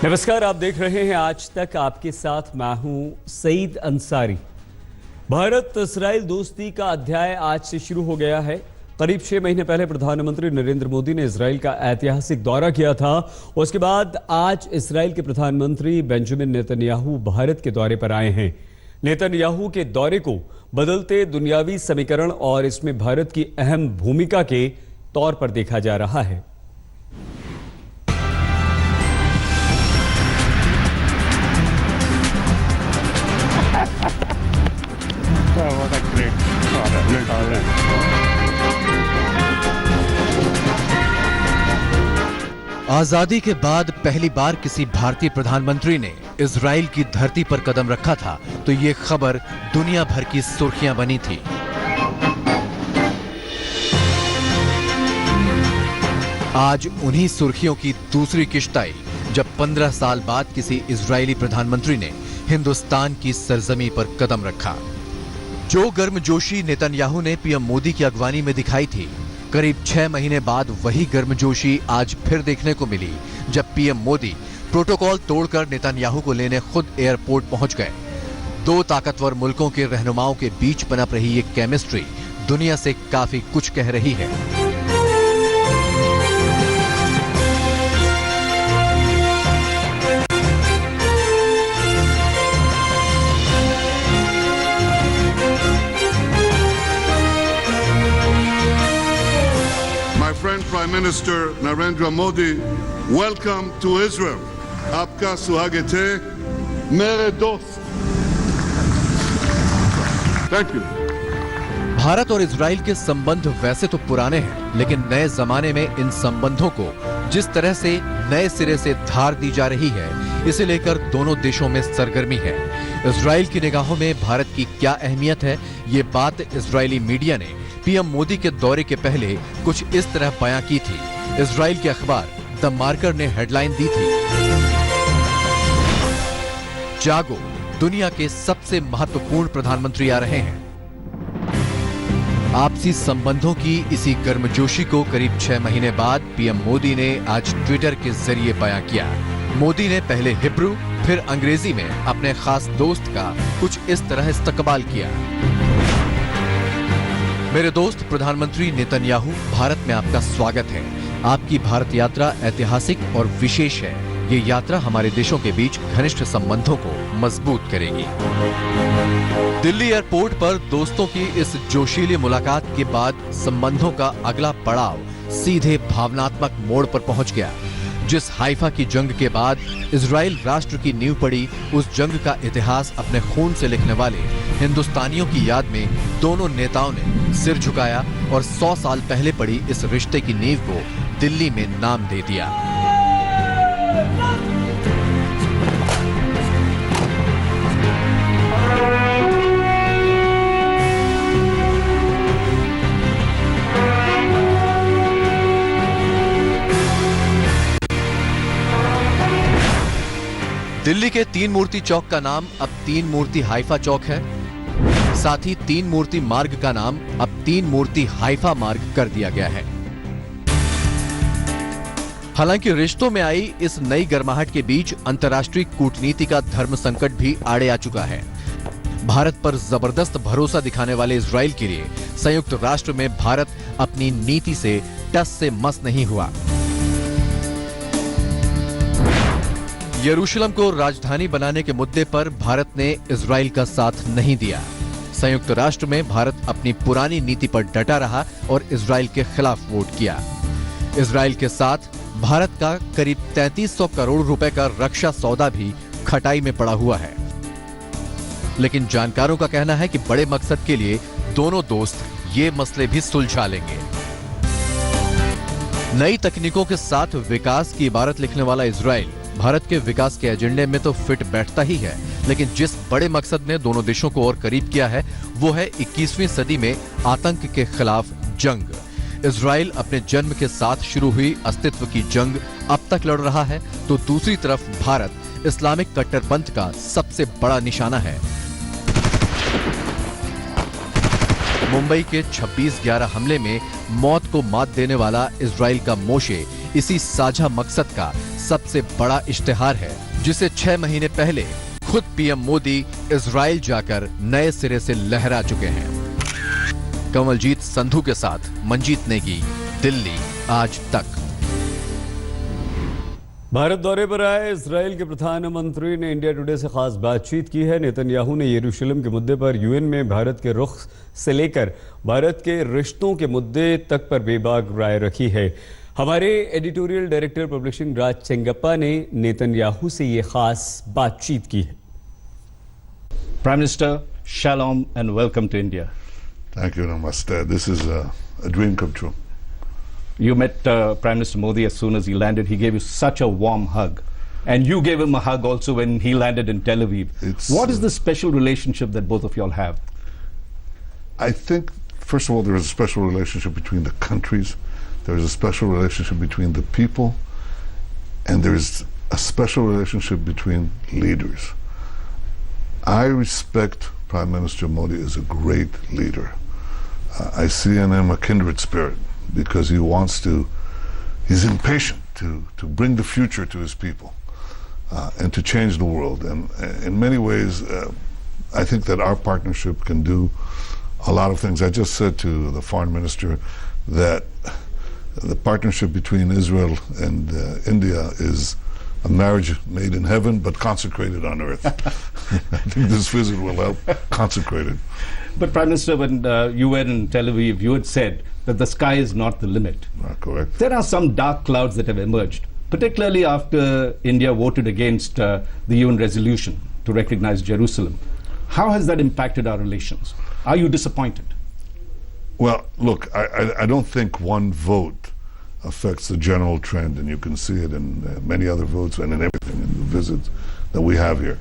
नमस्कार, आप देख रहे हैं आज तक। आपके साथ मैं हूं सईद अंसारी। भारत इस्राइल दोस्ती का अध्याय आज से शुरू हो गया है। करीब 6 महीने पहले प्रधानमंत्री नरेंद्र मोदी ने इस्राइल का ऐतिहासिक दौरा किया था। उसके बाद आज इस्राइल के प्रधानमंत्री बेंजामिन नेतन्याहू भारत के दौरे पर आए हैं। नेतन्याहू के दौरे को बदलते दुनियावी समीकरण और इसमें भारत की अहम भूमिका के तौर पर देखा जा रहा है। आजादी के बाद पहली बार किसी भारतीय प्रधानमंत्री ने इजराइल की धरती पर कदम रखा था तो ये खबर दुनिया भर की सुर्खियां बनी थी। आज उन्हीं सुर्खियों की दूसरी किश्त आई जब 15 साल बाद किसी इजरायली प्रधानमंत्री ने हिंदुस्तान की सरजमी पर कदम रखा। जो गर्मजोशी नेतन्याहू ने पीएम मोदी की अगवानी में दिखाई थी, करीब 6 महीने बाद वही गर्मजोशी आज फिर देखने को मिली जब पीएम मोदी प्रोटोकॉल तोड़कर नेतन्याहू को लेने खुद एयरपोर्ट पहुंच गए। दो ताकतवर मुल्कों के रहनुमाओं के बीच पनप रही ये केमिस्ट्री दुनिया से काफी कुछ कह रही है। Prime Minister Narendra Modi, welcome to Israel. आपका स्वागत है मेरे दोस्त। Thank you. भारत और इजराइल के संबंध वैसे तो पुराने हैं, लेकिन नए जमाने में इन संबंधों को जिस तरह से नए सिरे से धार दी जा रही है, इसे लेकर दोनों देशों में सरगर्मी है। इजराइल की निगाहों में भारत की क्या अहमियत है, ये बात इजरायली मीडिया ने पीएम मोदी के दौरे के पहले कुछ इस तरह बयां की थी। इजराइल के अखबार द मार्कर ने हेडलाइन दी थी, जागो, दुनिया के सबसे महत्वपूर्ण प्रधानमंत्री आ रहे हैं। आपसी संबंधों की इसी गर्मजोशी को करीब 6 महीने बाद पीएम मोदी ने आज ट्विटर के जरिए बयां किया। मोदी ने पहले हिब्रू फिर अंग्रेजी में अपने खास दोस्त का कुछ इस तरह इस्तकबाल किया। मेरे दोस्त प्रधानमंत्री नेतन्याहू, भारत में आपका स्वागत है। आपकी भारत यात्रा ऐतिहासिक और विशेष है। ये यात्रा हमारे देशों के बीच घनिष्ठ संबंधों को मजबूत करेगी। दिल्ली एयरपोर्ट पर दोस्तों की इस जोशीली मुलाकात के बाद संबंधों का अगला पड़ाव सीधे भावनात्मक मोड़ पर पहुंच गया। जिस हाइफा की जंग के बाद इजराइल राष्ट्र की नींव पड़ी, उस जंग का इतिहास अपने खून से लिखने वाले हिंदुस्तानियों की याद में दोनों नेताओं ने सिर झुकाया और 100 साल पहले पड़ी इस रिश्ते की नींव को दिल्ली में नाम दे दिया। दिल्ली के 3 मूर्ति चौक का नाम अब 3 मूर्ति हाइफा चौक है। साथ ही 3 मूर्ति मार्ग का नाम अब 3 मूर्ति हाइफा मार्ग कर दिया गया है। हालांकि रिश्तों में आई इस नई गर्माहट के बीच अंतर्राष्ट्रीय कूटनीति का धर्म संकट भी आड़े आ चुका है। भारत पर जबरदस्त भरोसा दिखाने वाले इजराइल के लिए संयुक्त राष्ट्र में भारत अपनी नीति से टस से मस नहीं हुआ। यरूशलेम को राजधानी बनाने के मुद्दे पर भारत ने इजराइल का साथ नहीं दिया। संयुक्त राष्ट्र में भारत अपनी पुरानी नीति पर डटा रहा और इजराइल के खिलाफ वोट किया। इजराइल के साथ भारत का करीब 3300 करोड़ रुपए का रक्षा सौदा भी खटाई में पड़ा हुआ है। लेकिन जानकारों का कहना है कि बड़े मकसद के लिए दोनों दोस्त ये मसले भी सुलझा लेंगे। नई तकनीकों के साथ विकास की इबारत लिखने वाला इजराइल भारत के विकास के एजेंडे में तो फिट बैठता ही है, लेकिन जिस बड़े मकसद ने दोनों देशों को और करीब किया है वो है 21वीं सदी में आतंक के खिलाफ जंग। इजराइल अपने जन्म के साथ शुरू हुई अस्तित्व की जंग अब तक लड़ रहा है, तो दूसरी तरफ भारत इस्लामिक कट्टरपंथ का सबसे बड़ा निशाना है। मुंबई के 26/11 हमले में मौत को मात देने वाला इजराइल का मोशे इसी साझा मकसद का सबसे बड़ा इश्तिहार है, जिसे 6 महीने पहले खुद पीएम मोदी इजराइल जाकर नए सिरे से लहरा चुके हैं। कमलजीत संधू के साथ मंजीत नेगी, दिल्ली आज तक। भारत दौरे पर आए इजराइल के प्रधानमंत्री ने इंडिया टुडे से खास बातचीत की है। नेतन्याहू ने यरूशलेम के मुद्दे पर यूएन में भारत के रुख से लेकर भारत के रिश्तों के मुद्दे तक पर बेबाक राय रखी है। हमारे एडिटोरियल डायरेक्टर पब्लिशिंग राज चेंगप्पा ने नेतन्याहू से ये खास बातचीत की है। Prime Minister, shalom and welcome to India. Thank you, Namaste. This is a dream come true. You met Prime Minister Modi as soon as he landed. He gave you such a warm hug. And you gave him a hug also when he landed in Tel Aviv. What is the special relationship that both of you all have? I think, first of all, there is a special relationship between the countries. There is a special relationship between the people. And there is a special relationship between leaders. I respect Prime Minister Modi as a great leader. I see in him a kindred spirit because he wants to, he's impatient to bring the future to his people and to change the world. And in many ways, I think that our partnership can do a lot of things. I just said to the foreign minister that the partnership between Israel and India is a marriage made in heaven but consecrated on earth. I think this visit will help consecrate it. But Prime Minister, when you were in Tel Aviv, you had said that the sky is not the limit. Correct. There are some dark clouds that have emerged, particularly after India voted against the UN resolution to recognize Jerusalem. How has that impacted our relations? Are you disappointed? Well, look, I don't think one vote affects the general trend, and you can see it in many other votes and in everything in the visits that we have here.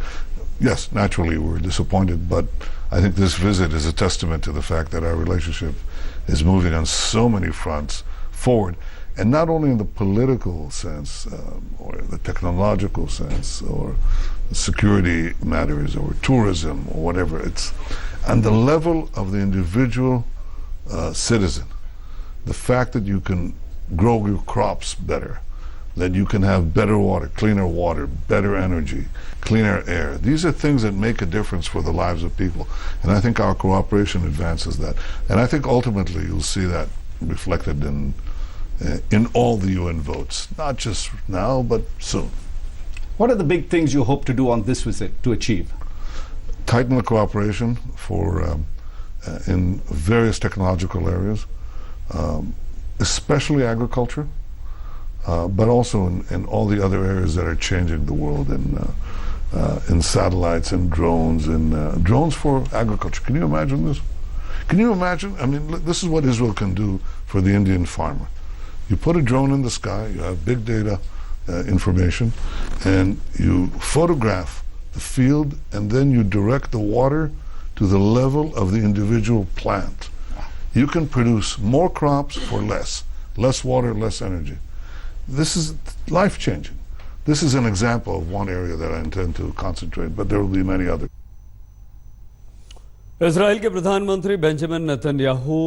Yes, naturally we're disappointed, but I think this visit is a testament to the fact that our relationship is moving on so many fronts forward, and not only in the political sense or the technological sense or security matters or tourism or whatever. It's on the level of the individual citizen. The fact that you can grow your crops better, that you can have better water, better energy, cleaner air. These are things that make a difference for the lives of people. And I think our cooperation advances that. And I think ultimately you'll see that reflected in all the UN votes, not just now, but soon. What are the big things you hope to do on this visit to achieve? Tighten the cooperation for in various technological areas, especially agriculture, but also in all the other areas that are changing the world, in satellites and drones, and drones for agriculture. Can you imagine this? Can you imagine? I mean, look, this is what Israel can do for the Indian farmer. You put a drone in the sky, you have big data information, and you photograph the field, and then you direct the water to the level of the individual plant. You can produce more crops for less water, less energy. This is life-changing. This is an example of one area that I intend to concentrate, but there will be many others. Israel के प्रधानमंत्री Benjamin Netanyahu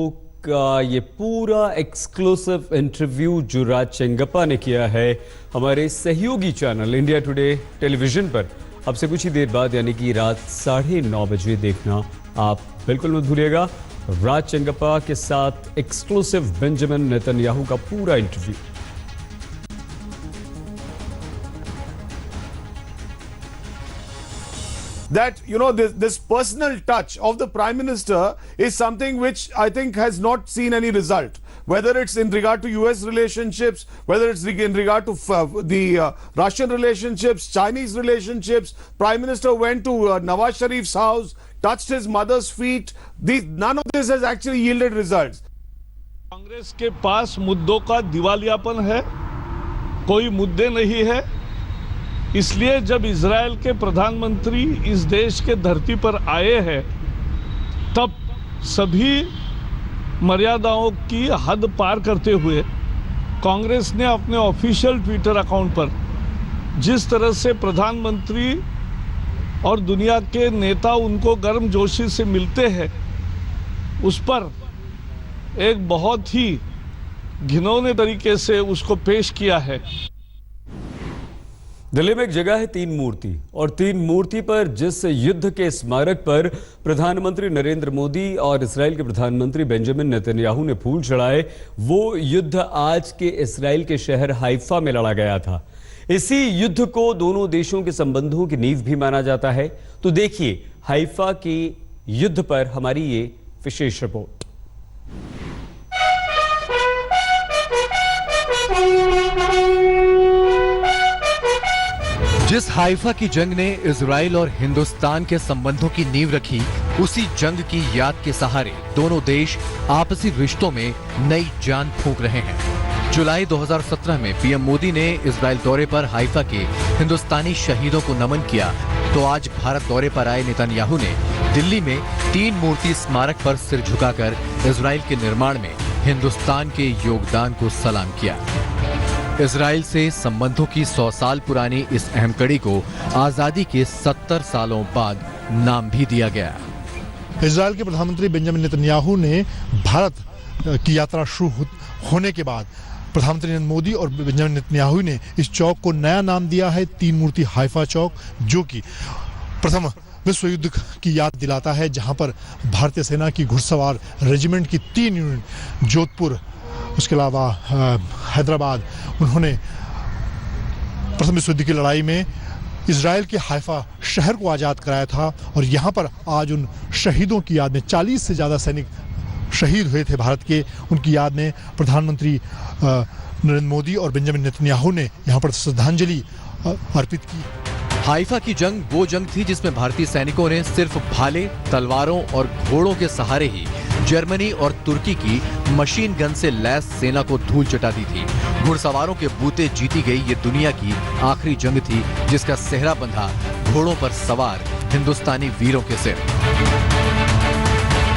का ये पूरा exclusive interview जो राज चेंगप्पा ने किया है हमारे सहयोगी चैनल इंडिया टुडे टेलीविजन पर अब से कुछ ही देर बाद यानी कि रात 9:30 बजे देखना आप बिल्कुल मत भूलिएगा। राज चेंगप्पा के साथ एक्सक्लूसिव बेंजामिन नेतन्याहू का पूरा interview. That, you know, this personal touch of the Prime Minister is something which I think has not seen any result. Whether it's in regard to US relationships, whether it's in regard to the Russian relationships, Chinese relationships, Prime Minister went to Nawaz Sharif's house, touched his mother's feet. None of this has actually yielded results. Congress के पास मुद्दों का दिवालियापन है, कोई मुद्दे नहीं है। इसलिए जब इजराइल के प्रधानमंत्री इस देश के धरती पर आए हैं तब सभी मर्यादाओं की हद पार करते हुए कांग्रेस ने अपने ऑफिशियल ट्विटर अकाउंट पर जिस तरह से प्रधानमंत्री और दुनिया के नेता उनको गर्मजोशी से मिलते हैं उस पर एक बहुत ही घिनौने तरीके से उसको पेश किया है। दिल्ली में एक जगह है तीन मूर्ति, और तीन मूर्ति पर जिस युद्ध के स्मारक पर प्रधानमंत्री नरेंद्र मोदी और इजराइल के प्रधानमंत्री बेंजामिन नेतन्याहू ने फूल चढ़ाए, वो युद्ध आज के इजराइल के शहर हाइफा में लड़ा गया था। इसी युद्ध को दोनों देशों के संबंधों की नींव भी माना जाता है। तो देखिए हाइफा के युद्ध पर हमारी ये विशेष रिपोर्ट। जिस हाइफा की जंग ने इजराइल और हिंदुस्तान के संबंधों की नींव रखी, उसी जंग की याद के सहारे दोनों देश आपसी रिश्तों में नई जान फूंक रहे हैं। जुलाई 2017 में पीएम मोदी ने इजराइल दौरे पर हाइफा के हिंदुस्तानी शहीदों को नमन किया, तो आज भारत दौरे पर आए नेतन्याहू ने दिल्ली में तीन मूर्ति स्मारक पर सिर झुकाकर इजराइल के निर्माण में हिंदुस्तान के योगदान को सलाम किया। इजराइल से संबंधों की 100 साल पुरानी इस अहम कड़ी को आजादी के 70 सालों बाद नाम भी दिया गया। इजराइल के प्रधानमंत्री बेंजामिन नेतन्याहू ने भारत की यात्रा शुरू होने के बाद प्रधानमंत्री नरेंद्र मोदी और बेंजामिन नेतन्याहू ने इस चौक को नया नाम दिया है तीन मूर्ति हाइफा चौक, जो कि प्रथम विश्व युद्ध की याद दिलाता है, जहां पर भारतीय सेना की घुड़सवार रेजिमेंट की 3 यूनिट जोधपुर, उसके अलावा हैदराबाद, उन्होंने प्रथम विश्व युद्ध की लड़ाई में इजराइल के हाइफा शहर को आज़ाद कराया था। और यहाँ पर आज उन शहीदों की याद में 40 से ज़्यादा सैनिक शहीद हुए थे भारत के, उनकी याद में प्रधानमंत्री नरेंद्र मोदी और बेंजामिन नेतन्याहू ने यहाँ पर श्रद्धांजलि अर्पित की। हाइफा की जंग वो जंग थी जिसमें भारतीय सैनिकों ने सिर्फ भाले, तलवारों और घोड़ों के सहारे ही जर्मनी और तुर्की की मशीन गन से लैस सेना को धूल चटा दी थी। घुड़सवारों के बूते जीती गई ये दुनिया की आखिरी जंग थी, जिसका सेहरा बंधा घोड़ों पर सवार हिंदुस्तानी वीरों के सिर।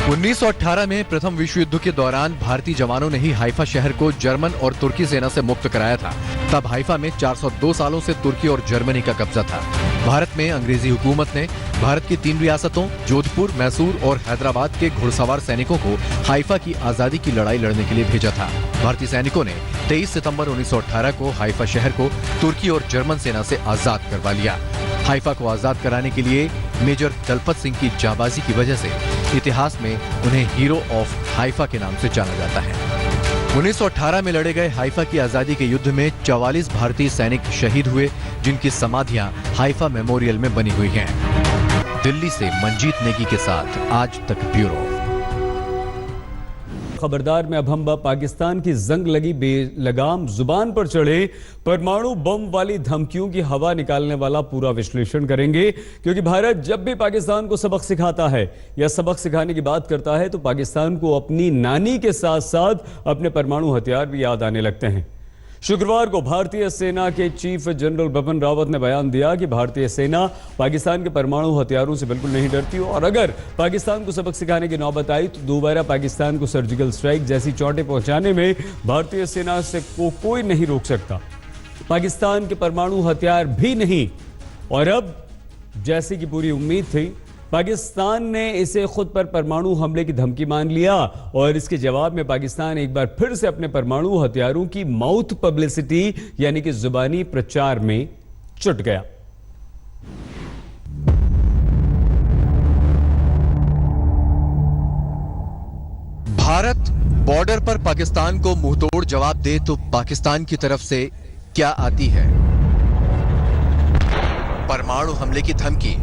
1918 में प्रथम विश्व युद्ध के दौरान भारतीय जवानों ने ही हाइफा शहर को जर्मन और तुर्की सेना से मुक्त कराया था। तब हाइफा में 402 सालों से तुर्की और जर्मनी का कब्जा था। भारत में अंग्रेजी हुकूमत ने भारत की 3 रियासतों जोधपुर, मैसूर और हैदराबाद के घुड़सवार सैनिकों को हाइफा की आजादी की लड़ाई लड़ने के लिए भेजा था। भारतीय सैनिकों ने 23 सितंबर 1918 को हाइफा शहर को तुर्की और जर्मन सेना से आजाद करवा लिया। हाइफा को आजाद कराने के लिए मेजर दलपत सिंह की जाबाजी की वजह से इतिहास में उन्हें हीरो ऑफ हाइफा के नाम से जाना जाता है। 1918 में लड़े गए हाइफा की आजादी के युद्ध में 44 भारतीय सैनिक शहीद हुए, जिनकी समाधियां हाइफा मेमोरियल में बनी हुई हैं। दिल्ली से मंजीत नेगी के साथ आज तक ब्यूरो। खबरदार में अब हम पाकिस्तान की जंग लगी बेलगाम जुबान पर चढ़े परमाणु बम वाली धमकियों की हवा निकालने वाला पूरा विश्लेषण करेंगे, क्योंकि भारत जब भी पाकिस्तान को सबक सिखाता है या सबक सिखाने की बात करता है तो पाकिस्तान को अपनी नानी के साथ साथ अपने परमाणु हथियार भी याद आने लगते हैं। शुक्रवार को भारतीय सेना के चीफ जनरल बिपिन रावत ने बयान दिया कि भारतीय सेना पाकिस्तान के परमाणु हथियारों से बिल्कुल नहीं डरती, और अगर पाकिस्तान को सबक सिखाने की नौबत आई तो दोबारा पाकिस्तान को सर्जिकल स्ट्राइक जैसी चोटें पहुंचाने में भारतीय सेना से कोई नहीं रोक सकता, पाकिस्तान के परमाणु हथियार भी नहीं। और अब जैसे की पूरी उम्मीद थी, पाकिस्तान ने इसे खुद पर परमाणु हमले की धमकी मान लिया, और इसके जवाब में पाकिस्तान एक बार फिर से अपने परमाणु हथियारों की माउथ पब्लिसिटी यानी कि जुबानी प्रचार में जुट गया। भारत बॉर्डर पर पाकिस्तान को मुंहतोड़ जवाब दे तो पाकिस्तान की तरफ से क्या आती है? परमाणु हमले की धमकी।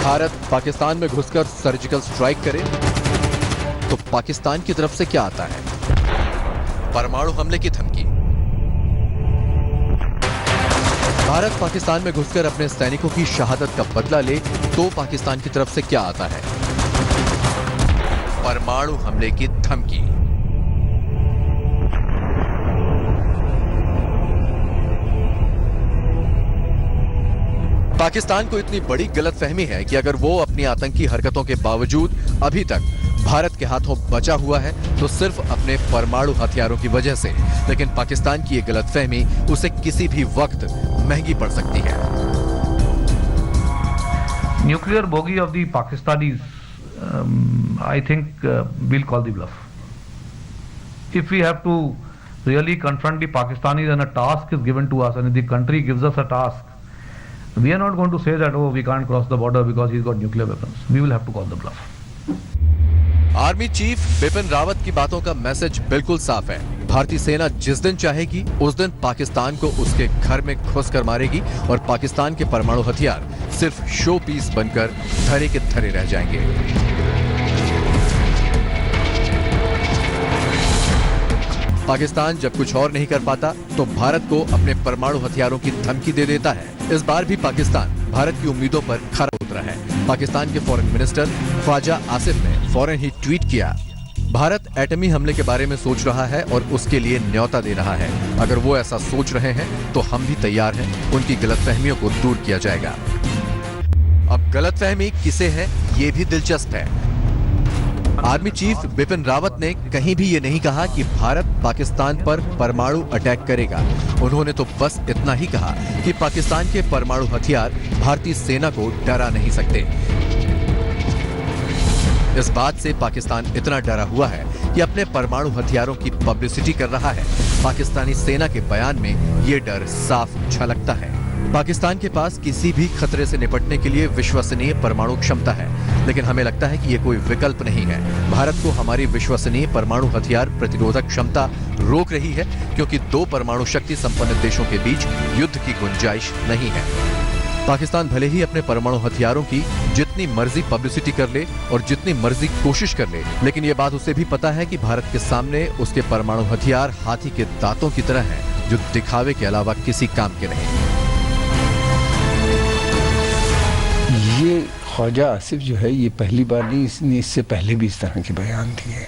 भारत पाकिस्तान में घुसकर सर्जिकल स्ट्राइक करे तो पाकिस्तान की तरफ से क्या आता है? परमाणु हमले की धमकी। भारत पाकिस्तान में घुसकर अपने सैनिकों की शहादत का बदला ले तो पाकिस्तान की तरफ से क्या आता है? परमाणु हमले की धमकी। पाकिस्तान को इतनी बड़ी गलतफहमी है कि अगर वो अपनी आतंकी हरकतों के बावजूद अभी तक भारत के हाथों बचा हुआ है तो सिर्फ अपने परमाणु हथियारों की वजह से, लेकिन पाकिस्तान की ये गलतफहमी उसे किसी भी वक्त महंगी पड़ सकती है। nuclear bogey of the Pakistanis, I think we'll call the bluff. If we have to really confront the Pakistanis and a task is given to us and if the country gives us a task, we are not going to say that, oh, we can't cross the border because he's got nuclear weapons. We will have to call the bluff. Army chief Bipin Rawat की बातों का message बिल्कुल साफ है। भारतीय सेना जिस दिन चाहेगी उस दिन पाकिस्तान को उसके घर में घुस कर मारेगी और पाकिस्तान के परमाणु हथियार सिर्फ शो पीस बनकर धरे के धरे रह जाएंगे। पाकिस्तान जब कुछ और नहीं कर पाता तो भारत को अपने परमाणु हथियारों की धमकी दे देता है। इस बार भी पाकिस्तान भारत की उम्मीदों पर खरा उतरा है। पाकिस्तान के फॉरेन मिनिस्टर ख्वाजा आसिफ ने फौरन ही ट्वीट किया, भारत एटमी हमले के बारे में सोच रहा है और उसके लिए न्योता दे रहा है। अगर वो ऐसा सोच रहे हैं तो हम भी तैयार हैं, उनकी गलतफहमियों को दूर किया जाएगा। अब गलतफहमी किसे है ये भी दिलचस्प है। आर्मी चीफ बिपिन रावत ने कहीं भी ये नहीं कहा कि भारत पाकिस्तान पर परमाणु अटैक करेगा। उन्होंने तो बस इतना ही कहा कि पाकिस्तान के परमाणु हथियार भारतीय सेना को डरा नहीं सकते। इस बात से पाकिस्तान इतना डरा हुआ है कि अपने परमाणु हथियारों की पब्लिसिटी कर रहा है। पाकिस्तानी सेना के बयान में ये डर साफ झलकता है। पाकिस्तान के पास किसी भी खतरे से निपटने के लिए विश्वसनीय परमाणु क्षमता है, लेकिन हमें लगता है कि ये कोई विकल्प नहीं है। भारत को हमारी विश्वसनीय परमाणु हथियार प्रतिरोधक क्षमता रोक रही है, क्योंकि दो परमाणु शक्ति संपन्न देशों के बीच युद्ध की गुंजाइश नहीं है। पाकिस्तान भले ही अपने परमाणु हथियारों की जितनी मर्जी पब्लिसिटी कर ले और जितनी मर्जी कोशिश कर ले, लेकिन ये बात उसे भी पता है कि भारत के सामने उसके परमाणु हथियार हाथी के दांतों की तरह हैं, जो दिखावे के अलावा किसी काम के नहीं। ये ख्वाजा आसिफ जो है ये पहली बार नहीं, इसने इससे पहले भी इस तरह के बयान दिए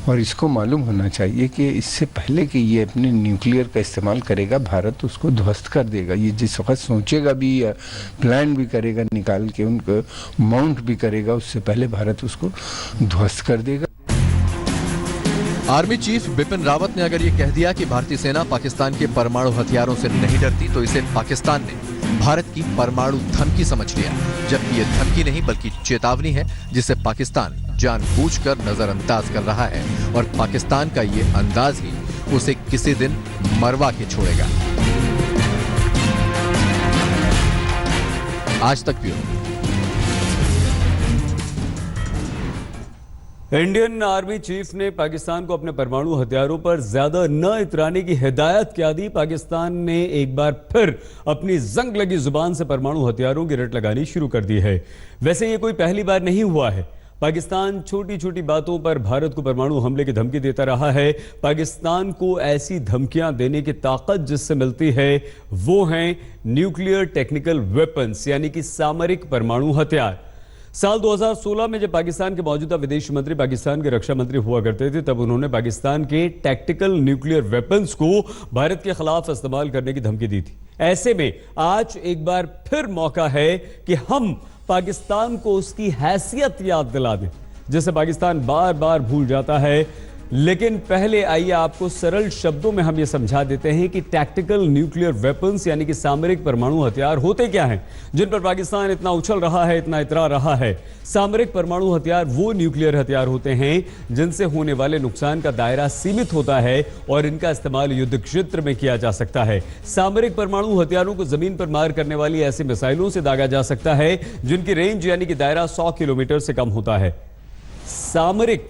और इसको मालूम होना चाहिए कि इससे पहले कि ये अपने न्यूक्लियर का इस्तेमाल करेगा भारत उसको ध्वस्त कर देगा। ये जिस वक्त सोचेगा भी या प्लान भी करेगा निकाल के उनको माउंट भी करेगा, उससे पहले भारत उसको ध्वस्त कर देगा। आर्मी चीफ बिपिन रावत ने अगर ये कह दिया कि भारतीय सेना पाकिस्तान के परमाणु हथियारों से नहीं डरती, तो इसे पाकिस्तान ने भारत की परमाणु धमकी समझ लिया, जबकि ये धमकी नहीं बल्कि चेतावनी है, जिसे पाकिस्तान जानबूझकर नजरअंदाज कर रहा है और पाकिस्तान का ये अंदाज ही उसे किसी दिन मरवा के छोड़ेगा। आज तक ब्यूरो। इंडियन आर्मी चीफ ने पाकिस्तान को अपने परमाणु हथियारों पर ज्यादा न इतराने की हिदायत क्या दी। पाकिस्तान ने एक बार फिर अपनी जंग लगी जुबान से परमाणु हथियारों की रट लगानी शुरू कर दी है। वैसे ये कोई पहली बार नहीं हुआ है। पाकिस्तान छोटी छोटी बातों पर भारत को परमाणु हमले की धमकी देता रहा है। पाकिस्तान को ऐसी धमकियां देने की ताकत जिससे मिलती है वो हैं न्यूक्लियर टेक्निकल वेपन्स, यानी कि सामरिक परमाणु हथियार। साल 2016 में जब पाकिस्तान के मौजूदा विदेश मंत्री पाकिस्तान के रक्षा मंत्री हुआ करते थे, तब उन्होंने पाकिस्तान के टैक्टिकल न्यूक्लियर वेपन्स को भारत के खिलाफ इस्तेमाल करने की धमकी दी थी। ऐसे में आज एक बार फिर मौका है कि हम पाकिस्तान को उसकी हैसियत याद दिला दें, जिसे पाकिस्तान बार बार भूल जाता है। लेकिन पहले आइए आपको सरल शब्दों में हम ये समझा देते हैं कि टैक्टिकल न्यूक्लियर वेपन्स यानी कि सामरिक परमाणु हथियार होते क्या हैं, जिन पर पाकिस्तान इतना उछल रहा है, इतना इतरा रहा है। सामरिक परमाणु हथियार वो न्यूक्लियर हथियार होते हैं जिनसे होने वाले नुकसान का दायरा सीमित होता है और इनका इस्तेमाल युद्ध क्षेत्र में किया जा सकता है। सामरिक परमाणु हथियारों को जमीन पर मार करने वाली ऐसी मिसाइलों से दागा जा सकता है जिनकी रेंज यानी कि दायरा 100 किलोमीटर से कम होता है। सामरिक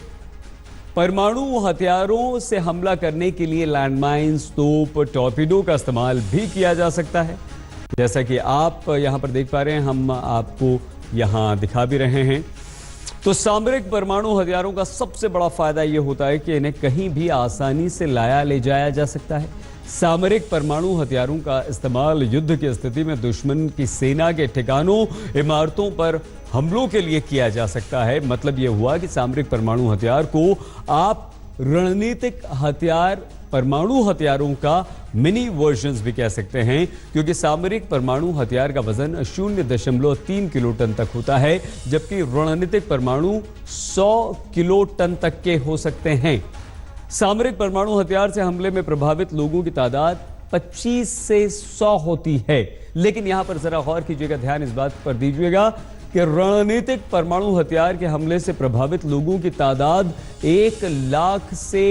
परमाणु हथियारों से हमला करने के लिए लैंडमाइंस, तोप, टॉर्पीडो का इस्तेमाल भी किया जा सकता है। जैसा कि आप यहां पर देख पा रहे हैं, हम आपको यहां दिखा भी रहे हैं। तो सामरिक परमाणु हथियारों का सबसे बड़ा फायदा यह होता है कि इन्हें कहीं भी आसानी से लाया ले जाया जा सकता है। सामरिक परमाणु हथियारों का इस्तेमाल युद्ध की स्थिति में दुश्मन की सेना के ठिकानों, इमारतों पर हमलों के लिए किया जा सकता है। मतलब यह हुआ कि सामरिक परमाणु हथियार को आप रणनीतिक हथियार, परमाणु हथियारों का मिनी वर्जन्स भी कह सकते हैं, क्योंकि सामरिक परमाणु हथियार का वजन 0.3 किलो टन तक होता है, जबकि रणनीतिक परमाणु 100 किलो टन तक के हो सकते हैं। सामरिक परमाणु हथियार से हमले में प्रभावित लोगों की तादाद 25 से 100 होती है। लेकिन यहां पर जरा गौर कीजिएगा, ध्यान इस बात पर दीजिएगा कि रणनीतिक परमाणु हथियार के हमले से प्रभावित लोगों की तादाद 1 लाख से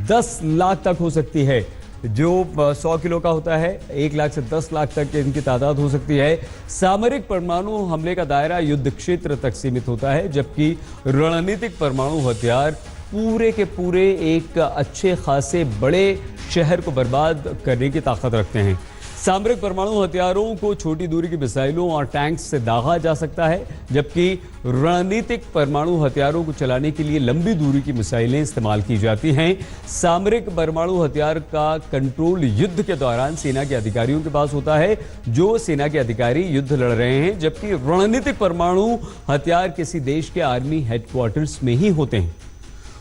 10 लाख तक हो सकती है। जो 100 किलो का होता है 1 लाख से 10 लाख तक इनकी तादाद हो सकती है। सामरिक परमाणु हमले का दायरा युद्ध क्षेत्र तक सीमित होता है, जबकि रणनीतिक परमाणु हथियार पूरे के पूरे एक अच्छे खासे बड़े शहर को बर्बाद करने की ताकत रखते हैं। सामरिक परमाणु हथियारों को छोटी दूरी की मिसाइलों और टैंक्स से दागा जा सकता है, जबकि रणनीतिक परमाणु हथियारों को चलाने के लिए लंबी दूरी की मिसाइलें इस्तेमाल की जाती हैं। सामरिक परमाणु हथियार का कंट्रोल युद्ध के दौरान सेना के अधिकारियों के पास होता है, जो सेना के अधिकारी युद्ध लड़ रहे हैं, जबकि रणनीतिक परमाणु हथियार किसी देश के आर्मी हेडक्वार्टर्स में ही होते हैं।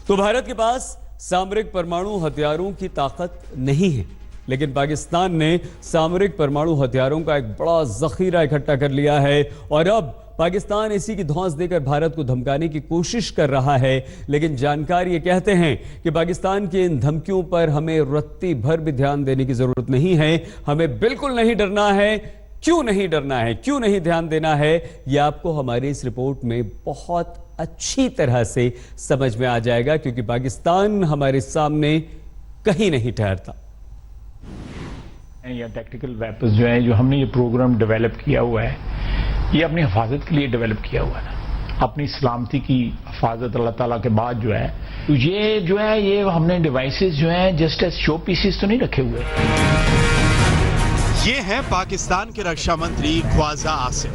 तो भारत के पास सामरिक परमाणु हथियारों की ताकत नहीं है, लेकिन पाकिस्तान ने सामरिक परमाणु हथियारों का एक बड़ा जखीरा इकट्ठा कर लिया है और अब पाकिस्तान इसी की धौंस देकर भारत को धमकाने की कोशिश कर रहा है। लेकिन जानकार ये कहते हैं कि पाकिस्तान की इन धमकियों पर हमें रत्ती भर भी ध्यान देने की जरूरत नहीं है। हमें बिल्कुल नहीं डरना है। क्यों नहीं डरना है, क्यों नहीं ध्यान देना है, यह आपको हमारी इस रिपोर्ट में बहुत अच्छी तरह से समझ में आ जाएगा, क्योंकि पाकिस्तान हमारे सामने कहीं नहीं ठहरता। या टैक्टिकल वेपन्स जो है, जो हमने ये प्रोग्राम डेवलप किया हुआ है, ये अपनी हिफाजत के लिए डेवलप किया हुआ है, अपनी सलामती की हिफाजत अल्लाह ताला के बाद जो है, ये जो है ये हमने डिवाइसेस जो है जस्ट एज शो पीसेस तो नहीं रखे हुए। ये हैं पाकिस्तान के रक्षा मंत्री ख्वाजा आसिफ,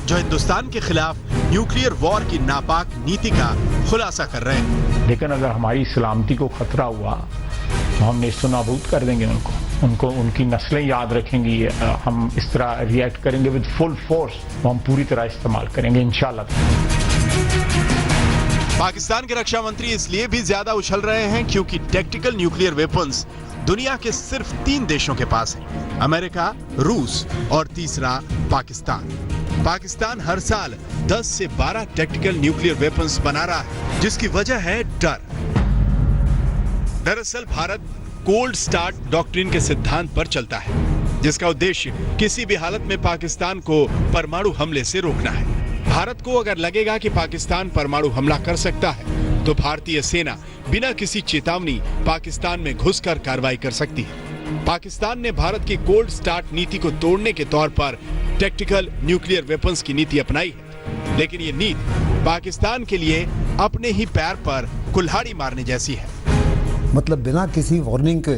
जो हिंदुस्तान के खिलाफ न्यूक्लियर वॉर की नापाक नीति का खुलासा कर रहे हैं। लेकिन अगर हमारी सलामती को खतरा हुआ तो हम नेस्तो नाबूद कर देंगे उनको उनकी नस्लें याद रखेंगी। हम इस तरह रिएक्ट करेंगे विद फुल फोर्स, वो हम पूरी तरह इस्तेमाल करेंगे इंशाल्लाह। पाकिस्तान के रक्षा मंत्री इसलिए भी ज्यादा उछल रहे हैं क्योंकि टैक्टिकल न्यूक्लियर वेपन्स दुनिया के सिर्फ 3 देशों के पास है, अमेरिका, रूस और तीसरा पाकिस्तान। पाकिस्तान हर साल 10 से 12 टैक्टिकल न्यूक्लियर वेपन्स बना रहा है, जिसकी वजह है डर। दरअसल भारत कोल्ड स्टार्ट डॉक्ट्रिन के सिद्धांत पर चलता है, जिसका उद्देश्य किसी भी हालत में पाकिस्तान को परमाणु हमले से रोकना है। भारत को अगर लगेगा कि पाकिस्तान परमाणु हमला कर सकता है, तो भारतीय सेना बिना किसी चेतावनी पाकिस्तान में घुसकर कार्रवाई कर सकती है। पाकिस्तान ने भारत की कोल्ड स्टार्ट नीति को तोड़ने के तौर पर टैक्टिकल न्यूक्लियर वेपन्स की नीति अपनाई है, लेकिन ये नीति पाकिस्तान के लिए अपने ही पैर पर कुल्हाड़ी मारने जैसी है। मतलब बिना किसी वार्निंग के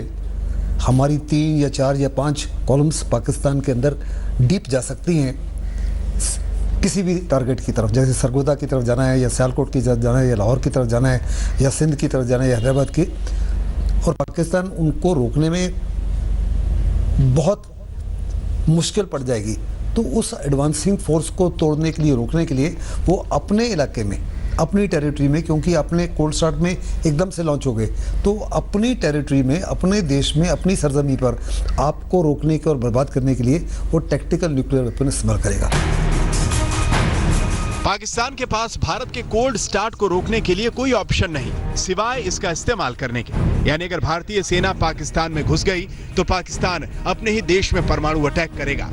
हमारी 3 या 4 या 5 कॉलम्स पाकिस्तान के अंदर डीप जा सकती हैं किसी भी टारगेट की तरफ, जैसे सरगोदा की तरफ जाना है या सियालकोट की तरफ जाना है या लाहौर की तरफ जाना है या सिंध की तरफ जाना है या हैदराबाद की, और पाकिस्तान उनको रोकने में बहुत मुश्किल पड़ जाएगी। तो उस एडवांसिंग फोर्स को तोड़ने के लिए, रोकने के लिए वो अपने इलाके में, अपनी टेरिटरी में, क्योंकि अपने कोल्ड स्टार्ट में एकदम से लॉन्च हो गए, तो अपनी टेरिटरी में, अपने देश में, अपनी सरजमी पर आपको रोकने के और बर्बाद करने के लिए वो टैक्टिकल न्यूक्लियर वेपन इस्तेमाल करेगा। पाकिस्तान के पास भारत के कोल्ड स्टार्ट को रोकने के लिए कोई ऑप्शन नहीं सिवाय इसका इस्तेमाल करने के। यानी अगर भारतीय सेना पाकिस्तान में घुस गई तो पाकिस्तान अपने ही देश में परमाणु अटैक करेगा।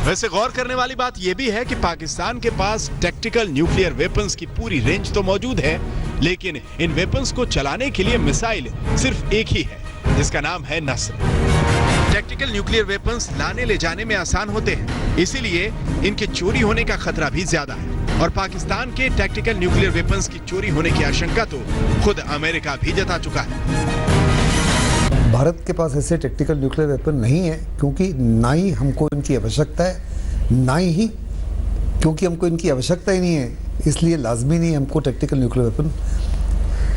वैसे गौर करने वाली बात यह भी है कि पाकिस्तान के पास टैक्टिकल न्यूक्लियर वेपन्स की पूरी रेंज तो मौजूद है, लेकिन इन वेपन्स को चलाने के लिए मिसाइल सिर्फ एक ही है, जिसका नाम है नस्र। टैक्टिकल न्यूक्लियर वेपन्स लाने ले जाने में आसान होते हैं, इसीलिए इनके चोरी होने का खतरा भी ज्यादा है। और पाकिस्तान के टैक्टिकल न्यूक्लियर वेपन्स की चोरी होने की आशंका तो खुद अमेरिका भी जता चुका है। भारत के पास ऐसे टैक्टिकल न्यूक्लियर वेपन नहीं है, क्योंकि ना ही हमको इनकी आवश्यकता है, ना ही क्योंकि हमको इनकी आवश्यकता ही नहीं है, इसलिए लाजमी नहीं हमको टैक्टिकल न्यूक्लियर वेपन।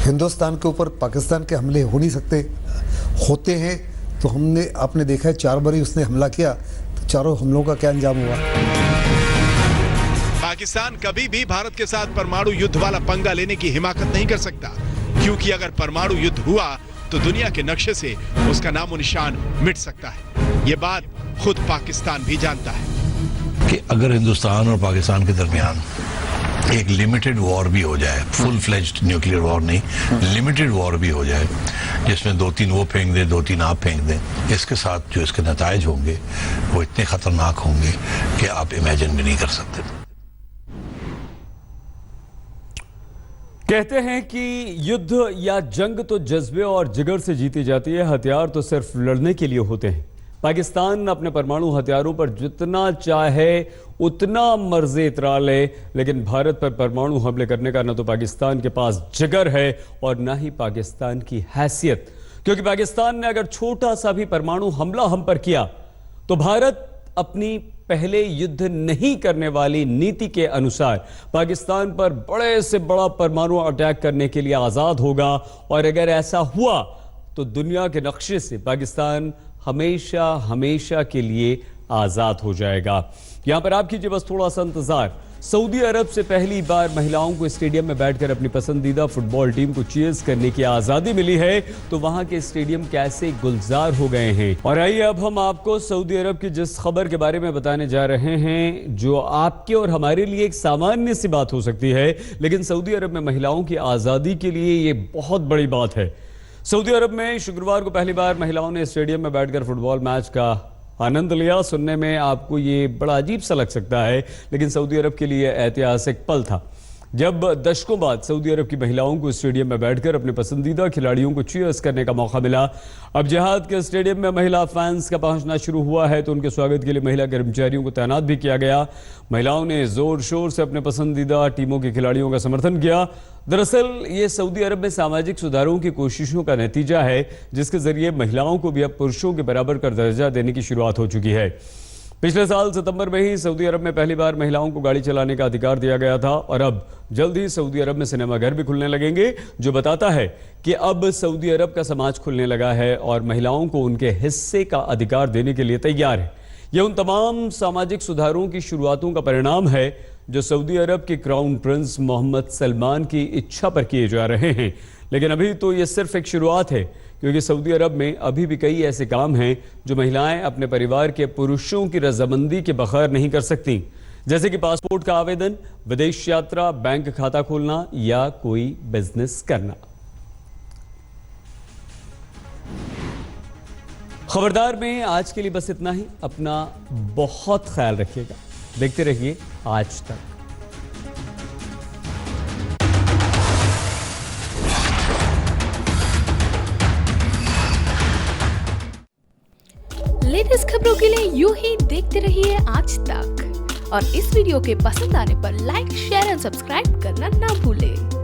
हिंदुस्तान के ऊपर पाकिस्तान के हमले हो नहीं सकते, होते हैं तो आपने देखा है 4 बार ही उसने हमला किया, तो चारों हमलों का क्या अंजाम हुआ। पाकिस्तान कभी भी भारत के साथ परमाणु युद्ध वाला पंगा लेने की हिमाकत नहीं कर सकता, क्योंकि अगर परमाणु युद्ध हुआ तो दुनिया के नक्शे से उसका नामो निशान मिट सकता है। ये बात खुद पाकिस्तान भी जानता है कि अगर हिंदुस्तान और पाकिस्तान के दरमियान एक लिमिटेड वॉर भी हो जाए, फुल फ्लेज्ड न्यूक्लियर वॉर नहीं, लिमिटेड वॉर भी हो जाए, जिसमें 2-3 वो फेंक दें, 2-3 आप फेंक दें, इसके साथ जो इसके नताइज होंगे वो इतने खतरनाक होंगे कि आप इमेजिन भी नहीं कर सकते। कहते हैं कि युद्ध या जंग तो जज्बे और जिगर से जीती जाती है, हथियार तो सिर्फ लड़ने के लिए होते हैं। पाकिस्तान अपने परमाणु हथियारों पर जितना चाहे उतना मर्जी इतरा ले, लेकिन भारत पर परमाणु हमले करने का न तो पाकिस्तान के पास जिगर है और न ही पाकिस्तान की हैसियत, क्योंकि पाकिस्तान ने अगर छोटा सा भी परमाणु हमला हम पर किया तो भारत अपनी पहले युद्ध नहीं करने वाली नीति के अनुसार पाकिस्तान पर बड़े से बड़ा परमाणु अटैक करने के लिए आजाद होगा। और अगर ऐसा हुआ तो दुनिया के नक्शे से पाकिस्तान हमेशा हमेशा के लिए आजाद हो जाएगा। यहां पर आप कीजिए बस थोड़ा सा इंतजार। सऊदी अरब से पहली बार महिलाओं को स्टेडियम में बैठकर अपनी पसंदीदा फुटबॉल टीम को चीयर्स करने की आजादी मिली है, तो वहां के स्टेडियम कैसे गुलजार हो गए हैं। और आइए अब हम आपको सऊदी अरब की जिस खबर के बारे में बताने जा रहे हैं, जो आपके और हमारे लिए एक सामान्य सी बात हो सकती है, लेकिन सऊदी अरब में महिलाओं की आजादी के लिए ये बहुत बड़ी बात है। सऊदी अरब में शुक्रवार को पहली बार महिलाओं ने स्टेडियम में बैठकर फुटबॉल मैच का आनंद लिया। सुनने में आपको ये बड़ा अजीब सा लग सकता है, लेकिन सऊदी अरब के लिए ऐतिहासिक पल था जब दशकों बाद सऊदी अरब की महिलाओं को स्टेडियम में बैठकर अपने पसंदीदा खिलाड़ियों को चीयर्स करने का मौका मिला। अब जिहाद के स्टेडियम में महिला फैंस का पहुंचना शुरू हुआ है, तो उनके स्वागत के लिए महिला कर्मचारियों को तैनात भी किया गया। महिलाओं ने जोर शोर से अपने पसंदीदा टीमों के खिलाड़ियों का समर्थन किया। दरअसल ये सऊदी अरब में सामाजिक सुधारों की कोशिशों का नतीजा है, जिसके जरिए महिलाओं को भी अब पुरुषों के बराबर का दर्जा देने की शुरुआत हो चुकी है। पिछले साल सितंबर में ही सऊदी अरब में पहली बार महिलाओं को गाड़ी चलाने का अधिकार दिया गया था, और अब जल्द ही सऊदी अरब में सिनेमाघर भी खुलने लगेंगे, जो बताता है कि अब सऊदी अरब का समाज खुलने लगा है और महिलाओं को उनके हिस्से का अधिकार देने के लिए तैयार है। यह उन तमाम सामाजिक सुधारों की शुरुआतों का परिणाम है जो सऊदी अरब के क्राउन प्रिंस मोहम्मद सलमान की इच्छा पर किए जा रहे हैं। लेकिन अभी तो यह सिर्फ एक शुरुआत है, क्योंकि सऊदी अरब में अभी भी कई ऐसे काम हैं जो महिलाएं अपने परिवार के पुरुषों की रजामंदी के बगैर नहीं कर सकती, जैसे कि पासपोर्ट का आवेदन, विदेश यात्रा, बैंक खाता खोलना या कोई बिजनेस करना। खबरदार में आज के लिए बस इतना ही। अपना बहुत ख्याल रखिएगा। देखते रहिए आज तक। लेटेस्ट खबरों के लिए यूं ही देखते रहिए आज तक, और इस वीडियो के पसंद आने पर लाइक, शेयर एंड सब्सक्राइब करना ना भूलें।